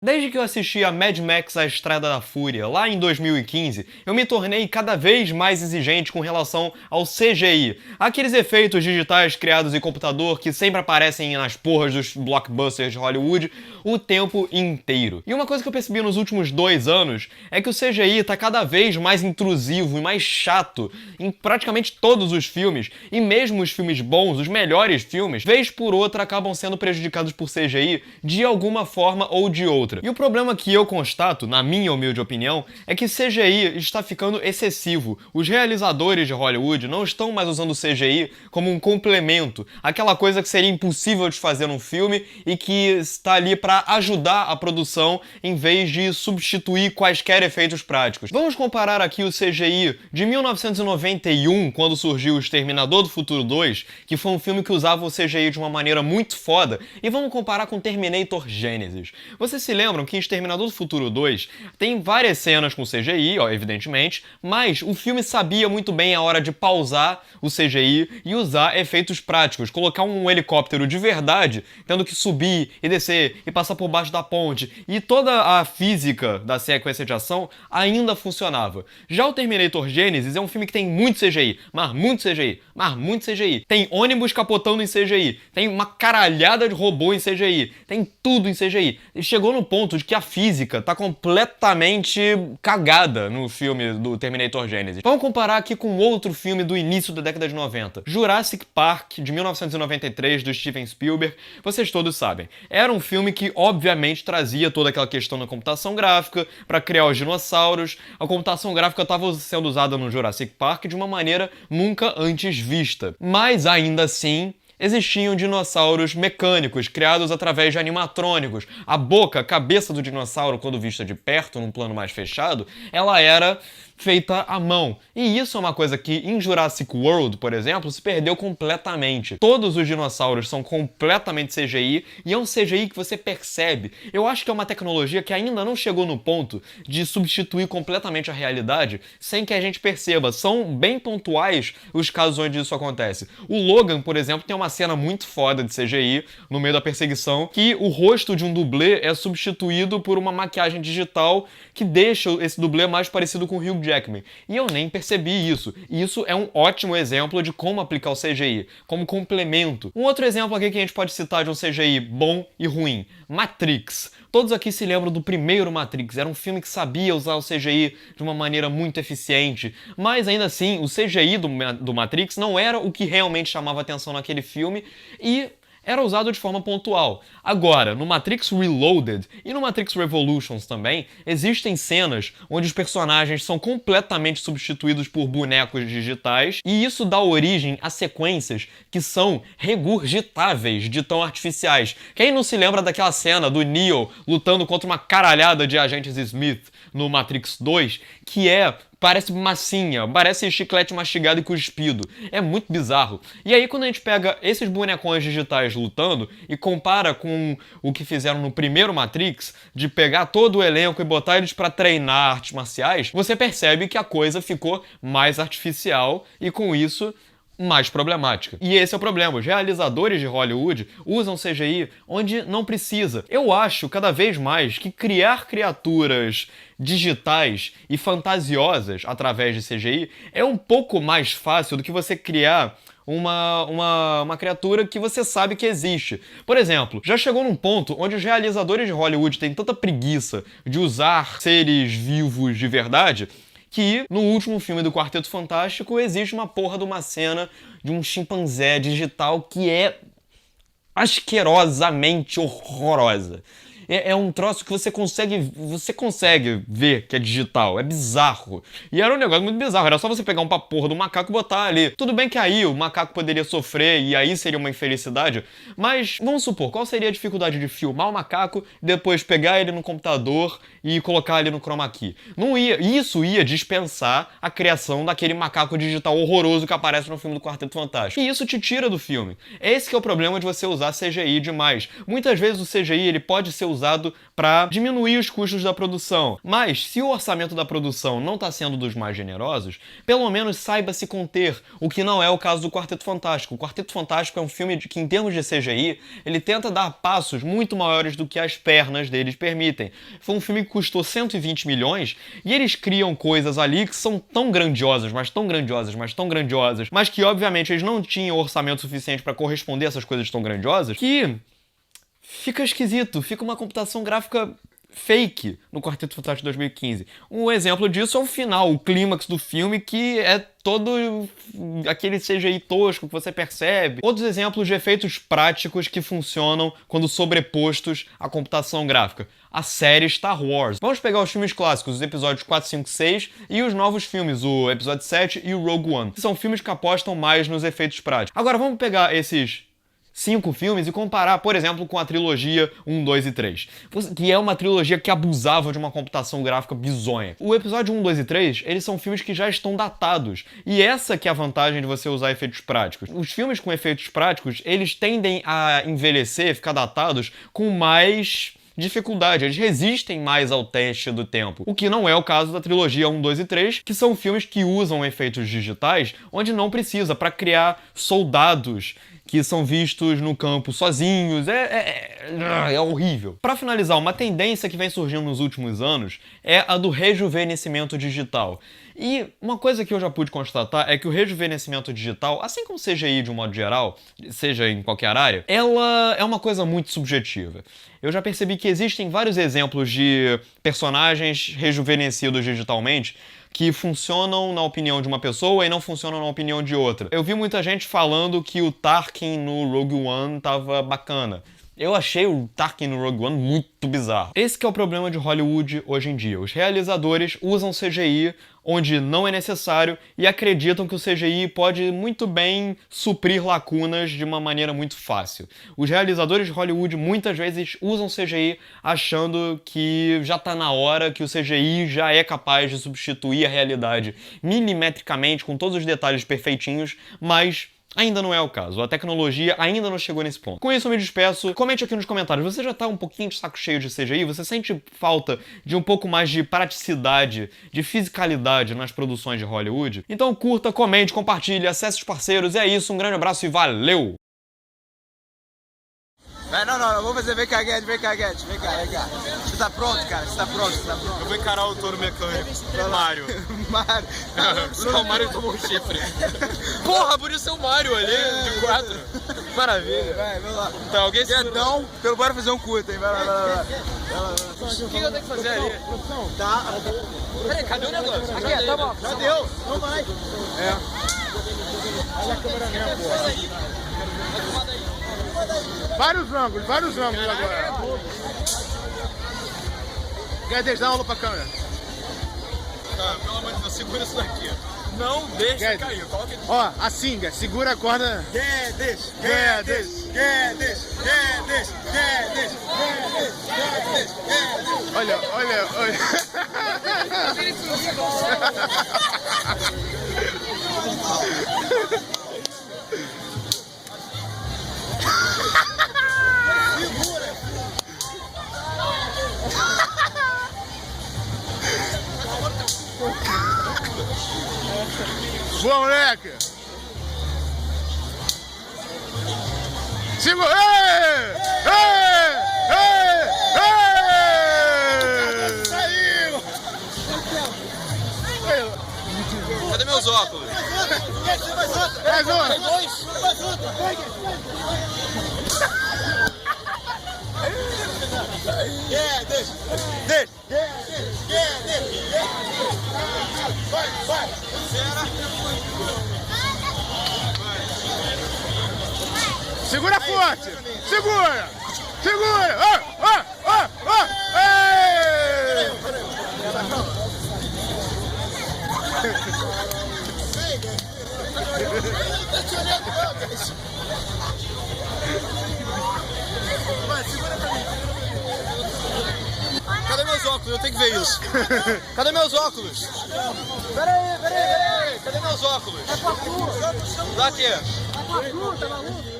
Desde que eu assisti a Mad Max A Estrada da Fúria, lá em 2015, eu me tornei cada vez mais exigente com relação ao CGI. Aqueles efeitos digitais criados em computador que sempre aparecem nas porras dos blockbusters de Hollywood o tempo inteiro. E uma coisa que eu percebi nos últimos 2 anos é que o CGI tá cada vez mais intrusivo e mais chato em praticamente todos os filmes, e mesmo os filmes bons, os melhores filmes, vez por outra acabam sendo prejudicados por CGI de alguma forma ou de outra. E o problema que eu constato, na minha humilde opinião, é que CGI está ficando excessivo. Os realizadores de Hollywood não estão mais usando o CGI como um complemento, aquela coisa que seria impossível de fazer num filme e que está ali para ajudar a produção em vez de substituir quaisquer efeitos práticos. Vamos comparar aqui o CGI de 1991, quando surgiu o Exterminador do Futuro 2, que foi um filme que usava o CGI de uma maneira muito foda, e vamos comparar com Terminator Genesis. Você se lembram que em Exterminador do Futuro 2 tem várias cenas com CGI, ó, evidentemente, mas o filme sabia muito bem a hora de pausar o CGI e usar efeitos práticos, colocar um helicóptero de verdade tendo que subir e descer e passar por baixo da ponte, e toda a física da sequência de ação ainda funcionava. Já o Terminator Genesis é um filme que tem muito CGI, mas muito CGI, mas muito CGI. Tem ônibus capotando em CGI, tem uma caralhada de robô em CGI, tem tudo em CGI. E chegou no ponto de que a física tá completamente cagada no filme do Terminator Genesis. Vamos comparar aqui com outro filme do início da década de 90. Jurassic Park, de 1993, do Steven Spielberg. Vocês todos sabem. Era um filme que, obviamente, trazia toda aquela questão da computação gráfica para criar os dinossauros. A computação gráfica estava sendo usada no Jurassic Park de uma maneira nunca antes vista. Mas, ainda assim, existiam dinossauros mecânicos, criados através de animatrônicos. A boca, a cabeça do dinossauro, quando vista de perto, num plano mais fechado, ela era feita à mão. E isso é uma coisa que em Jurassic World, por exemplo, se perdeu completamente. Todos os dinossauros são completamente CGI, e é um CGI que você percebe. Eu acho que é uma tecnologia que ainda não chegou no ponto de substituir completamente a realidade sem que a gente perceba. São bem pontuais os casos onde isso acontece. O Logan, por exemplo, tem uma cena muito foda de CGI no meio da perseguição, que o rosto de um dublê é substituído por uma maquiagem digital que deixa esse dublê mais parecido com o Hugh Jackman. E eu nem percebi isso. E isso é um ótimo exemplo de como aplicar o CGI, como complemento. Um outro exemplo aqui que a gente pode citar de um CGI bom e ruim: Matrix. Todos aqui se lembram do primeiro Matrix. Era um filme que sabia usar o CGI de uma maneira muito eficiente, mas ainda assim, o CGI do Matrix não era o que realmente chamava atenção naquele filme e era usado de forma pontual. Agora, no Matrix Reloaded e no Matrix Revolutions também, existem cenas onde os personagens são completamente substituídos por bonecos digitais, e isso dá origem a sequências que são regurgitáveis de tão artificiais. Quem não se lembra daquela cena do Neo lutando contra uma caralhada de agentes Smith no Matrix 2, que parece massinha, parece chiclete mastigado e cuspido. É muito bizarro. E aí, quando a gente pega esses bonecões digitais lutando e compara com o que fizeram no primeiro Matrix, de pegar todo o elenco e botar eles pra treinar artes marciais, você percebe que a coisa ficou mais artificial e, com isso, mais problemática. E esse é o problema. Os realizadores de Hollywood usam CGI onde não precisa. Eu acho, cada vez mais, que criar criaturas digitais e fantasiosas através de CGI é um pouco mais fácil do que você criar uma criatura que você sabe que existe. Por exemplo, já chegou num ponto onde os realizadores de Hollywood têm tanta preguiça de usar seres vivos de verdade que no último filme do Quarteto Fantástico existe uma porra de uma cena de um chimpanzé digital que é asquerosamente horrorosa. É um troço que você consegue ver que é digital. É bizarro. E era um negócio muito bizarro. Era só você pegar uma porra do macaco e botar ali. Tudo bem que aí o macaco poderia sofrer e aí seria uma infelicidade, mas vamos supor, qual seria a dificuldade de filmar o macaco, depois pegar ele no computador e colocar ele no chroma key? Não ia. Isso ia dispensar a criação daquele macaco digital horroroso que aparece no filme do Quarteto Fantástico. E isso te tira do filme. Esse que é o problema de você usar CGI demais. Muitas vezes o CGI ele pode ser usado usado para diminuir os custos da produção. Mas, se o orçamento da produção não está sendo dos mais generosos, pelo menos saiba se conter, o que não é o caso do Quarteto Fantástico. O Quarteto Fantástico é um filme que, em termos de CGI, ele tenta dar passos muito maiores do que as pernas deles permitem. Foi um filme que custou 120 milhões e eles criam coisas ali que são tão grandiosas, mas tão grandiosas, mas tão grandiosas, mas que, obviamente, eles não tinham orçamento suficiente para corresponder a essas coisas tão grandiosas, que fica esquisito, fica uma computação gráfica fake no Quarteto Fantástico 2015. Um exemplo disso é o final, o clímax do filme, que é todo aquele CGI tosco que você percebe. Outros exemplos de efeitos práticos que funcionam quando sobrepostos à computação gráfica. A série Star Wars. Vamos pegar os filmes clássicos, os episódios 4, 5, 6 e os novos filmes, o episódio 7 e o Rogue One, que são filmes que apostam mais nos efeitos práticos. Agora vamos pegar esses 5 filmes e comparar, por exemplo, com a trilogia 1, 2 e 3, que é uma trilogia que abusava de uma computação gráfica bizonha. O episódio 1, 2 e 3, eles são filmes que já estão datados, e essa que é a vantagem de você usar efeitos práticos. Os filmes com efeitos práticos, eles tendem a envelhecer, ficar datados, com mais dificuldade, eles resistem mais ao teste do tempo, o que não é o caso da trilogia 1, 2 e 3, que são filmes que usam efeitos digitais onde não precisa, para criar soldados que são vistos no campo sozinhos, é horrível. Para finalizar, uma tendência que vem surgindo nos últimos anos é a do rejuvenescimento digital. E uma coisa que eu já pude constatar é que o rejuvenescimento digital, assim como o CGI de um modo geral, seja em qualquer área, ela é uma coisa muito subjetiva. Eu já percebi que existem vários exemplos de personagens rejuvenescidos digitalmente que funcionam na opinião de uma pessoa e não funcionam na opinião de outra. Eu vi muita gente falando que o Tarkin no Rogue One tava bacana. Eu achei o Tarkin no Rogue One muito bizarro. Esse que é o problema de Hollywood hoje em dia. Os realizadores usam CGI onde não é necessário e acreditam que o CGI pode muito bem suprir lacunas de uma maneira muito fácil. Os realizadores de Hollywood muitas vezes usam CGI achando que já tá na hora, que o CGI já é capaz de substituir a realidade milimetricamente, com todos os detalhes perfeitinhos, mas ainda não é o caso. A tecnologia ainda não chegou nesse ponto. Com isso eu me despeço. Comente aqui nos comentários. Você já tá um pouquinho de saco cheio de CGI? Você sente falta de um pouco mais de praticidade, de fisicalidade nas produções de Hollywood? Então curta, comente, compartilhe, acesse os parceiros. É isso, um grande abraço e valeu! Não, vou fazer, vem cá, Guedes, vem cá. Você tá pronto, cara? Você tá pronto? Eu vou encarar o touro mecânico. Mário. Mário. Só o Mário tomou um chifre. Porra, por isso é o Mário ali, de 4. Maravilha. Vai lá. Então, alguém se... Então, bora fazer um curto, hein? Vai lá. O que eu tenho que fazer ali? Tá. Peraí, cadê o negócio? Aqui, tá bom. Já deu. Não vai. Olha a câmera minha, porra. Vários ângulos agora. Guedes, dá uma aula pra câmera. Cara, pelo amor de Deus, segura isso daqui. Não deixa cair. Coloca aqui. Ó, assim, segura a corda. Guedes. Olha. Boa, moleque! Segura! Saiu! Cadê meus óculos? Mais um! Vai! Segura forte! Segura! Cadê meus óculos? Eu tenho que ver isso. Cadê meus óculos? Peraí! Cadê meus óculos? É com a tua! Dá aqui. É com a tua, tá maluco?